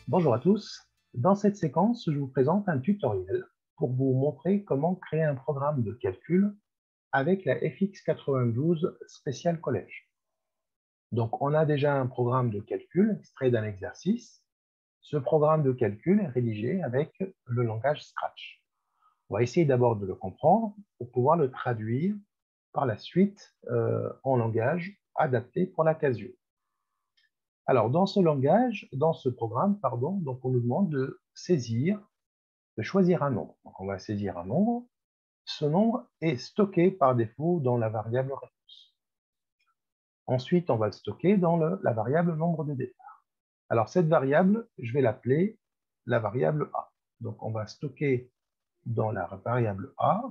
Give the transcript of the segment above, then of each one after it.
Bonjour à tous. Dans cette séquence, je vous présente un tutoriel pour vous montrer comment créer un programme de calcul avec la FX92 Spécial Collège. Donc, on a déjà un programme de calcul extrait d'un exercice. Ce programme de calcul est rédigé avec le langage Scratch. On va essayer d'abord de le comprendre pour pouvoir le traduire par la suite en langage adapté pour la Casio. Alors, dans ce programme, donc on nous demande de choisir un nombre. Donc, on va saisir un nombre. Ce nombre est stocké par défaut dans la variable réponse. Ensuite, on va le stocker dans la variable nombre de départ. Alors, cette variable, je vais l'appeler la variable A. Donc, on va stocker dans la variable A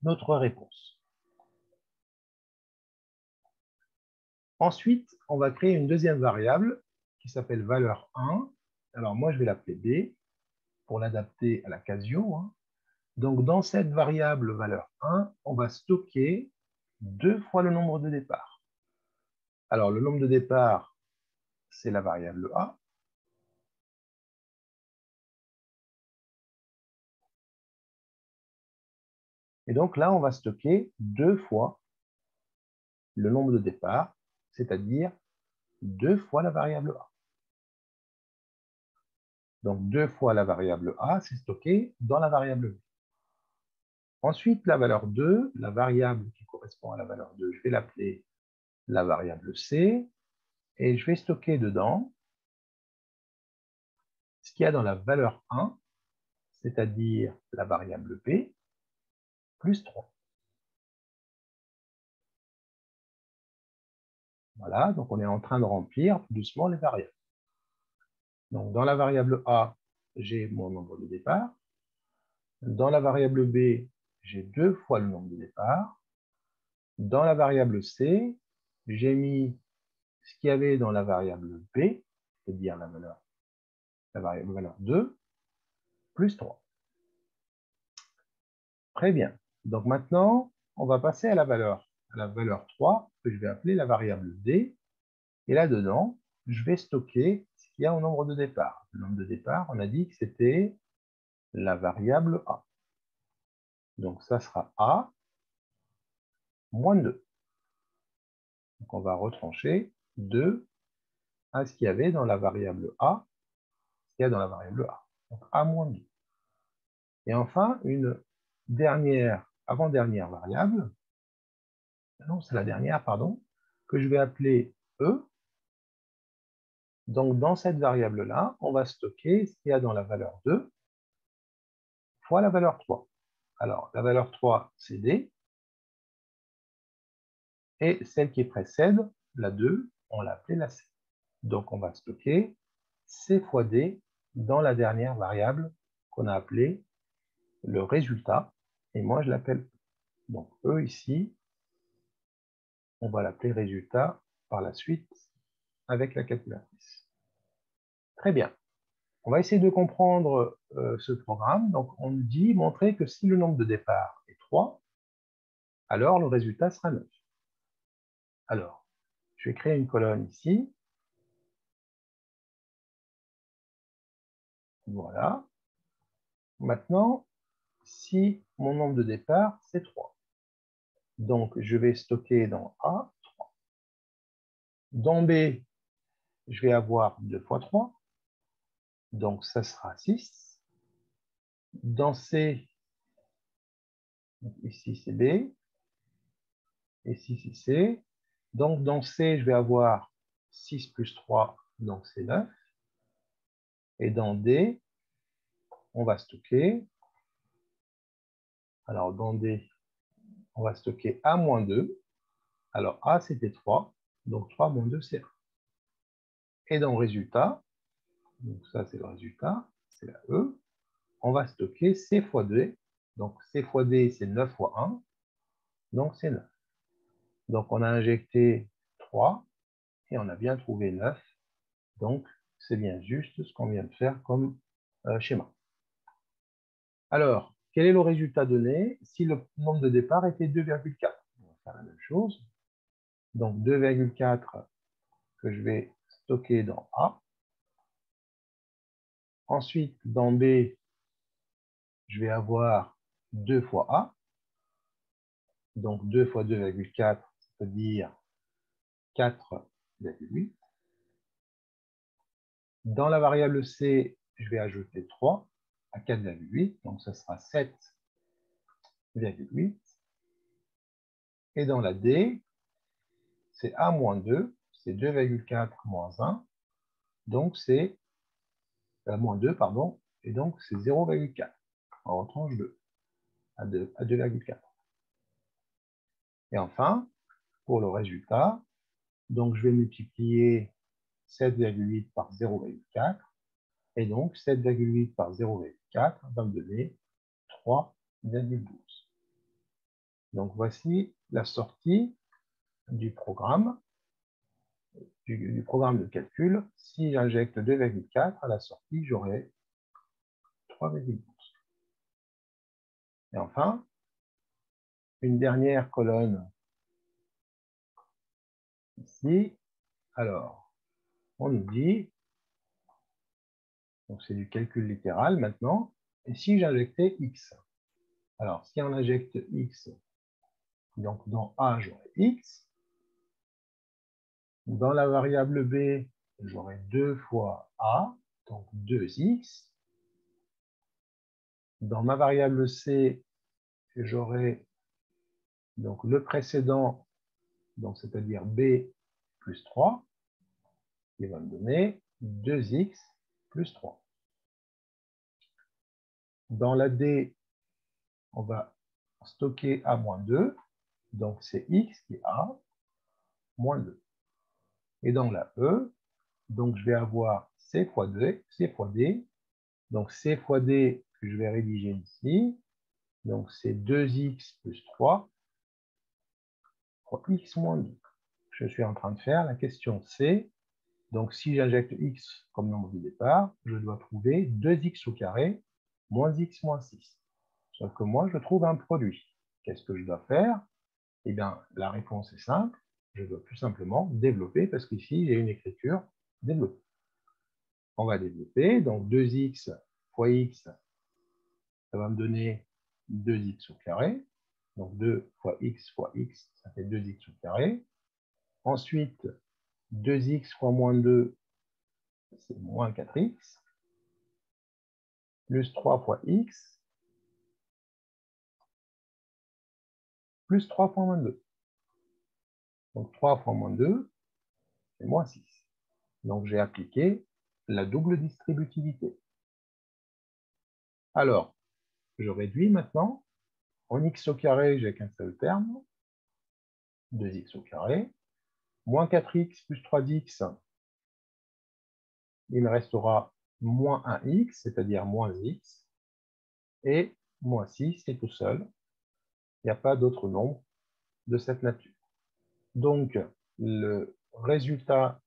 notre réponse. Ensuite, on va créer une deuxième variable qui s'appelle valeur 1. Alors, moi, je vais l'appeler B pour l'adapter à la Casio. Donc, dans cette variable valeur 1, on va stocker 2 fois le nombre de départ. Alors, le nombre de départ, c'est la variable A. Et donc là, on va stocker 2 fois le nombre de départ, c'est-à-dire 2 fois la variable A. Donc, 2 fois la variable A, c'est stocké dans la variable B. Ensuite, la valeur 2, la variable qui correspond à la valeur 2, je vais l'appeler la variable C, et je vais stocker dedans ce qu'il y a dans la valeur 1, c'est-à-dire la variable P, plus 3. Voilà, donc on est en train de remplir tout doucement les variables. Donc dans la variable A, j'ai mon nombre de départ. Dans la variable B, j'ai 2 fois le nombre de départ. Dans la variable C, j'ai mis ce qu'il y avait dans la variable B, c'est-à-dire la variable valeur 2, plus 3. Très bien. Donc maintenant, on va passer à la valeur 3, que je vais appeler la variable D. Et là-dedans, je vais stocker ce qu'il y a au nombre de départ. Le nombre de départ, on a dit que c'était la variable A. Donc ça sera A moins 2. Donc on va retrancher 2 à ce qu'il y avait dans la variable A, ce qu'il y a dans la variable A. Donc A moins 2. Et enfin, une avant-dernière variable, non, c'est la dernière, pardon, que je vais appeler E. Donc dans cette variable-là, on va stocker ce qu'il y a dans la valeur 2 fois la valeur 3. Alors, la valeur 3, c'est D. Et celle qui précède, la 2, on l'a appelée la C. Donc, on va stocker C fois D dans la dernière variable qu'on a appelée le résultat. Et moi, je l'appelle E. Donc, E ici, on va l'appeler résultat par la suite avec la calculatrice. Très bien. On va essayer de comprendre ce programme. Donc, on nous dit montrer que si le nombre de départ est 3, alors le résultat sera 9. Alors, je vais créer une colonne ici. Voilà. Maintenant, si mon nombre de départ, c'est 3. Donc, je vais stocker dans A 3. Dans B, je vais avoir 2 fois 3. Donc, ça sera 6. Dans C, ici c'est B. Ici c'est C. Donc, dans C, je vais avoir 6 plus 3, donc c'est 9. Et dans D, on va stocker. Alors, dans D, on va stocker A moins 2. Alors, A, c'était 3. Donc, 3 moins 2, c'est 1. Et dans résultat, donc ça, c'est le résultat, c'est la E. On va stocker C fois D. Donc, C fois D, c'est 9 fois 1. Donc, c'est 9. Donc, on a injecté 3 et on a bien trouvé 9. Donc, c'est bien juste ce qu'on vient de faire comme schéma. Alors, quel est le résultat donné si le nombre de départ était 2,4? On va faire la même chose. Donc, 2,4 que je vais stocker dans A. Ensuite, dans B, je vais avoir 2 fois A. Donc 2 fois 2,4, c'est-à-dire 4,8. Dans la variable C, je vais ajouter 3 à 4,8, donc ce sera 7,8. Et dans la D, c'est A moins 2, c'est 2,4 moins 1, donc c'est moins 2, pardon, et donc c'est 0,4. On retranche 2 à 2,4. Et enfin, pour le résultat, donc je vais multiplier 7,8 par 0,4, et donc 7,8 par 0,4 va me donner 3,12. Donc voici la sortie du programme de calcul. Si j'injecte 2,4 à la sortie, j'aurai 3,12. Et enfin, une dernière colonne ici. Alors, on nous dit, donc c'est du calcul littéral maintenant, et si j'injectais x? Alors, si on injecte x, donc dans A, j'aurai x. Dans la variable b, j'aurai 2 fois a, donc 2x. Dans ma variable c, j'aurai donc le précédent, donc c'est-à-dire b plus 3, qui va me donner 2x plus 3. Dans la d, on va stocker a moins 2, donc c'est x qui est a moins 2. Et dans la e, donc je vais avoir c fois d, donc c fois d que je vais rédiger ici, donc c'est 2x plus 3 fois x moins 2. Je suis en train de faire la question C. Donc si j'injecte x comme nombre de départ, je dois trouver 2x au carré moins x moins 6. Sauf que moi, je trouve un produit. Qu'est-ce que je dois faire? Eh bien, la réponse est simple. Je dois tout simplement développer, parce qu'ici, j'ai une écriture développée. On va développer, donc 2x fois x, ça va me donner 2x au carré. Donc 2 fois x, ça fait 2x au carré. Ensuite, 2x fois moins 2, c'est moins 4x. Plus 3 fois x, plus 3 fois moins 2. Donc 3 fois moins 2, c'est moins 6. Donc j'ai appliqué la double distributivité. Alors, je réduis maintenant. En x au carré, j'ai qu'un seul terme. 2x au carré. Moins 4x plus 3x, il me restera moins 1x, c'est-à-dire moins x. Et moins 6, c'est tout seul. Il n'y a pas d'autre nombre de cette nature. Donc, le résultat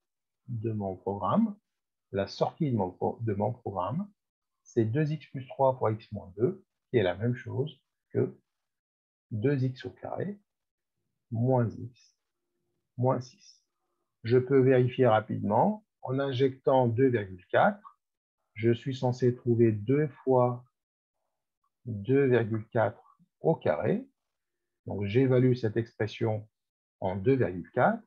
de mon programme, la sortie de mon programme, c'est 2x plus 3 fois x moins 2, qui est la même chose que 2x au carré, moins x, moins 6. Je peux vérifier rapidement. En injectant 2,4, je suis censé trouver 2 fois 2,4 au carré. Donc, j'évalue cette expression en 2,4.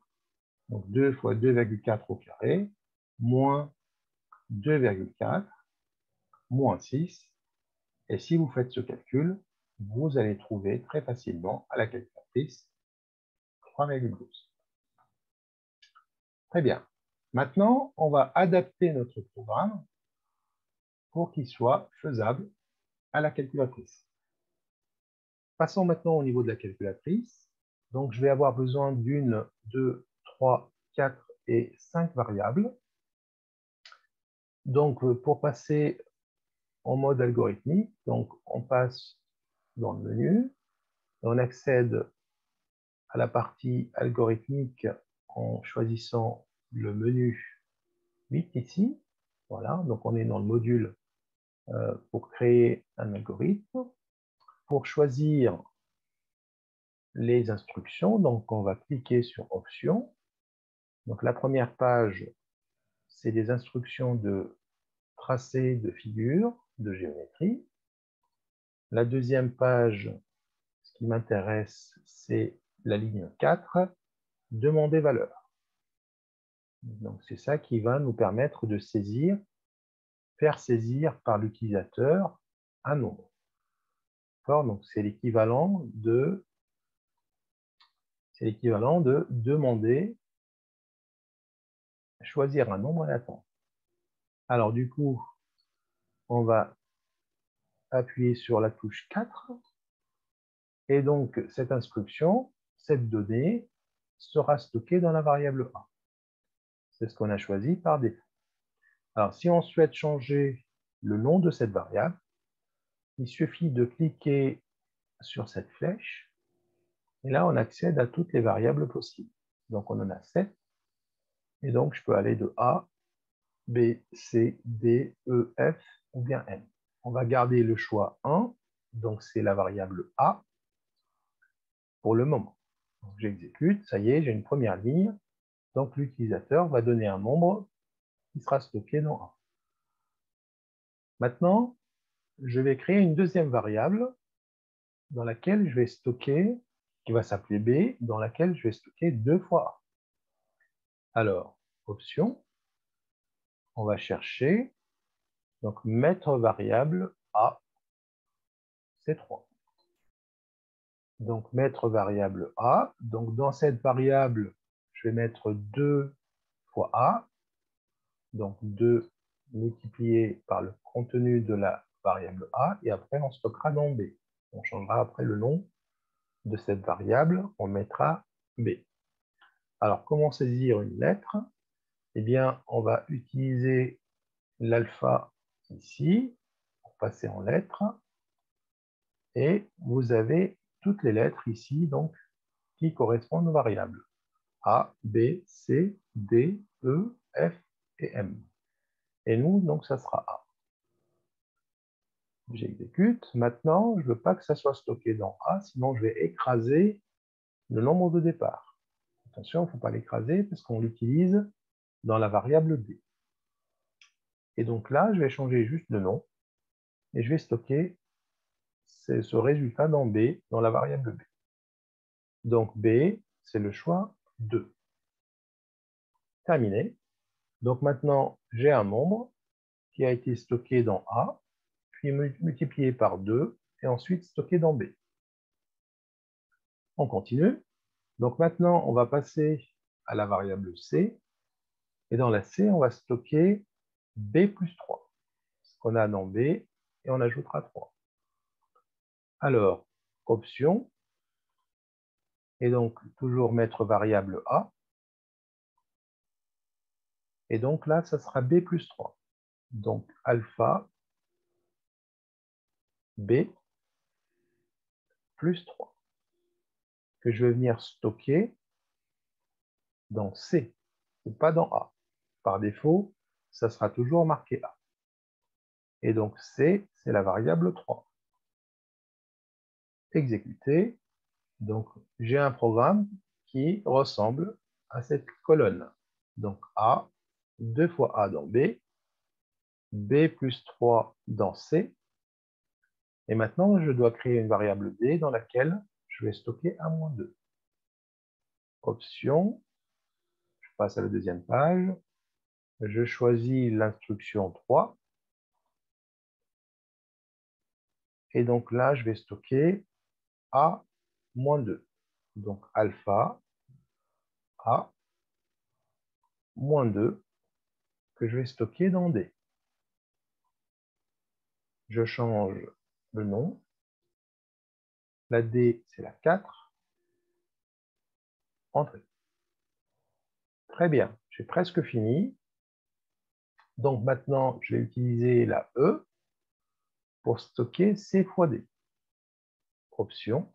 Donc, 2 fois 2,4 au carré, moins 2,4, moins 6. Et si vous faites ce calcul, vous allez trouver très facilement à la calculatrice 3,12. Très bien. Maintenant, on va adapter notre programme pour qu'il soit faisable à la calculatrice. Passons maintenant au niveau de la calculatrice. Donc, je vais avoir besoin d'une, 2, 3, 4 et 5 variables. Donc, pour passer en mode algorithmique, donc on passe dans le menu, on accède à la partie algorithmique en choisissant le menu 8 ici. Voilà, donc on est dans le module pour créer un algorithme. Pour choisir les instructions, donc on va cliquer sur Options. Donc la première page, c'est des instructions de tracé de figures, de géométrie. La deuxième page, ce qui m'intéresse, c'est la ligne 4, demander valeur. Donc, c'est ça qui va nous permettre de faire saisir par l'utilisateur un nombre. Donc, c'est l'équivalent de demander, choisir un nombre et attendre. Alors, du coup, on va appuyer sur la touche 4. Et donc, cette instruction, cette donnée, sera stockée dans la variable A. C'est ce qu'on a choisi par défaut. Alors, si on souhaite changer le nom de cette variable, il suffit de cliquer sur cette flèche. Et là, on accède à toutes les variables possibles. Donc, on en a 7. Et donc, je peux aller de A, B, C, D, E, F ou bien N. On va garder le choix 1. Donc, c'est la variable A pour le moment. J'exécute. Ça y est, j'ai une première ligne. Donc, l'utilisateur va donner un nombre qui sera stocké dans A. Maintenant, je vais créer une deuxième variable dans laquelle je vais stocker, qui va s'appeler B, dans laquelle je vais stocker 2 fois A. Alors, option, on va chercher, donc mettre variable A, c'est 3. Donc, mettre variable A, donc dans cette variable, je vais mettre 2 fois A, donc 2 multiplié par le contenu de la variable A, et après on stockera dans B. On changera après le nom de cette variable, on mettra B. Alors, comment saisir une lettre? Eh bien, on va utiliser l'alpha ici, pour passer en lettres, et vous avez toutes les lettres ici, donc, qui correspondent aux variables. A, B, C, D, E, F et M. Et nous, donc, ça sera A. J'exécute. Maintenant, je ne veux pas que ça soit stocké dans A, sinon je vais écraser le nombre de départ. Attention, il ne faut pas l'écraser parce qu'on l'utilise dans la variable D. Et donc là, je vais changer juste le nom et je vais stocker ce résultat dans B, dans la variable B. Donc B, c'est le choix 2. Terminé. Donc maintenant, j'ai un nombre qui a été stocké dans A, puis multiplié par 2 et ensuite stocké dans B. On continue. Donc maintenant, on va passer à la variable C. Et dans la C, on va stocker B plus 3. Ce qu'on a dans B, et on ajoutera 3. Alors, option, et donc toujours mettre variable A. Et donc là, ça sera B plus 3. Donc alpha B plus 3. Que je vais venir stocker dans C, et pas dans A. Par défaut, ça sera toujours marqué A. Et donc C, c'est la variable 3. Exécuter. Donc j'ai un programme qui ressemble à cette colonne. Donc A, 2 fois A dans B, B plus 3 dans C. Et maintenant, je dois créer une variable D dans laquelle je vais stocker A-2. Option, je passe à la deuxième page. Je choisis l'instruction 3. Et donc là, je vais stocker A-2. Donc alpha A-2 que je vais stocker dans D. Je change le nom. La D, c'est la 4. Entrée. Très bien, j'ai presque fini. Donc maintenant, je vais utiliser la E pour stocker C fois D. Option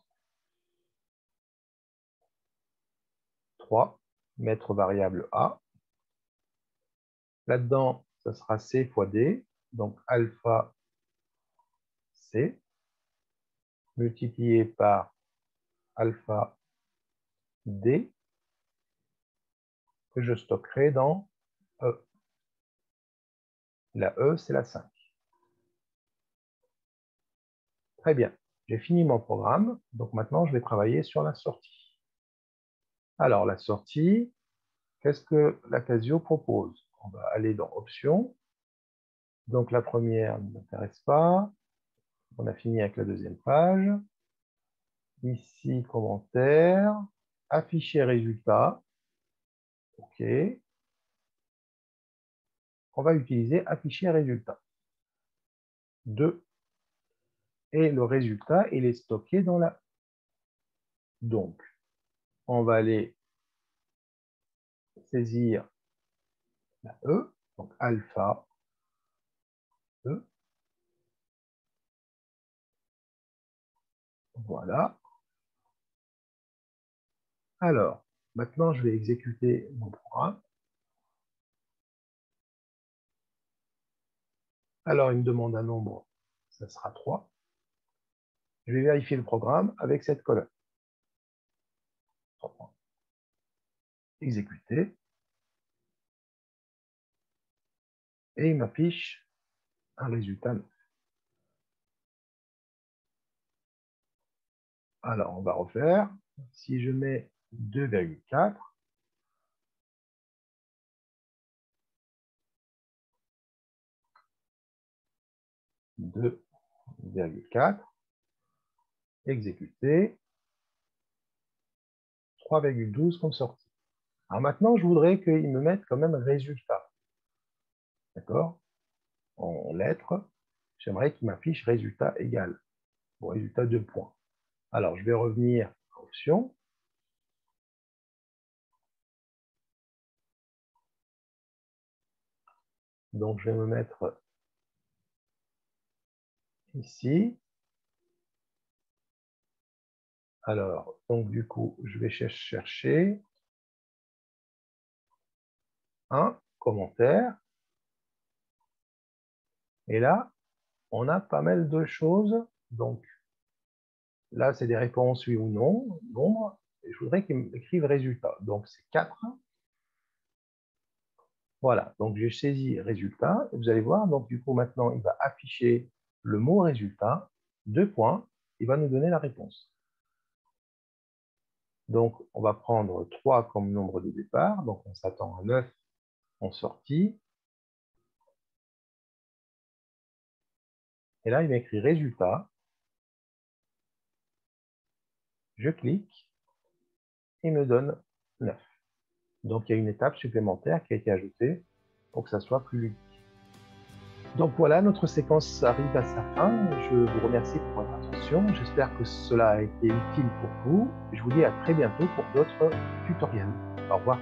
3, mettre variable A. Là-dedans, ça sera C fois D, donc alpha C, multiplié par alpha D, que je stockerai dans E. La E, c'est la 5. Très bien. J'ai fini mon programme. Donc maintenant, je vais travailler sur la sortie. Alors, la sortie, qu'est-ce que la Casio propose? On va aller dans Options. Donc, la première ne m'intéresse pas. On a fini avec la deuxième page. Ici, commentaire. Afficher résultat. OK. On va utiliser afficher résultat. 2. Et le résultat, il est stocké dans la... Donc, on va aller saisir la E, donc alpha E. Voilà. Alors, maintenant, je vais exécuter mon programme. Alors, il me demande un nombre, ça sera 3. Je vais vérifier le programme avec cette colonne. Exécuter. Et il m'affiche un résultat 9. Alors, on va refaire. Si je mets 2,4, 2,4, exécuter, 3,12 comme sortie. Alors maintenant, je voudrais qu'il me mette quand même résultat. D'accord? En lettres, j'aimerais qu'il m'affiche résultat égal. Bon, résultat 2 points. Alors, je vais revenir à Options. Donc, je vais me mettre ici. Alors, donc du coup, je vais chercher un commentaire. Et là, on a pas mal de choses. Donc, là, c'est des réponses oui ou non, nombre. Et je voudrais qu'il m'écrive résultat. Donc, c'est 4. Voilà, donc j'ai saisi résultat. Et vous allez voir, donc du coup, maintenant, il va afficher le mot résultat, 2 points, il va nous donner la réponse. Donc, on va prendre 3 comme nombre de départ. Donc, on s'attend à 9 en sortie. Et là, il m'écrit résultat. Je clique. Il me donne 9. Donc, il y a une étape supplémentaire qui a été ajoutée pour que ça soit plus ludique. Donc voilà, notre séquence arrive à sa fin. Je vous remercie pour votre attention. J'espère que cela a été utile pour vous. Je vous dis à très bientôt pour d'autres tutoriels. Au revoir.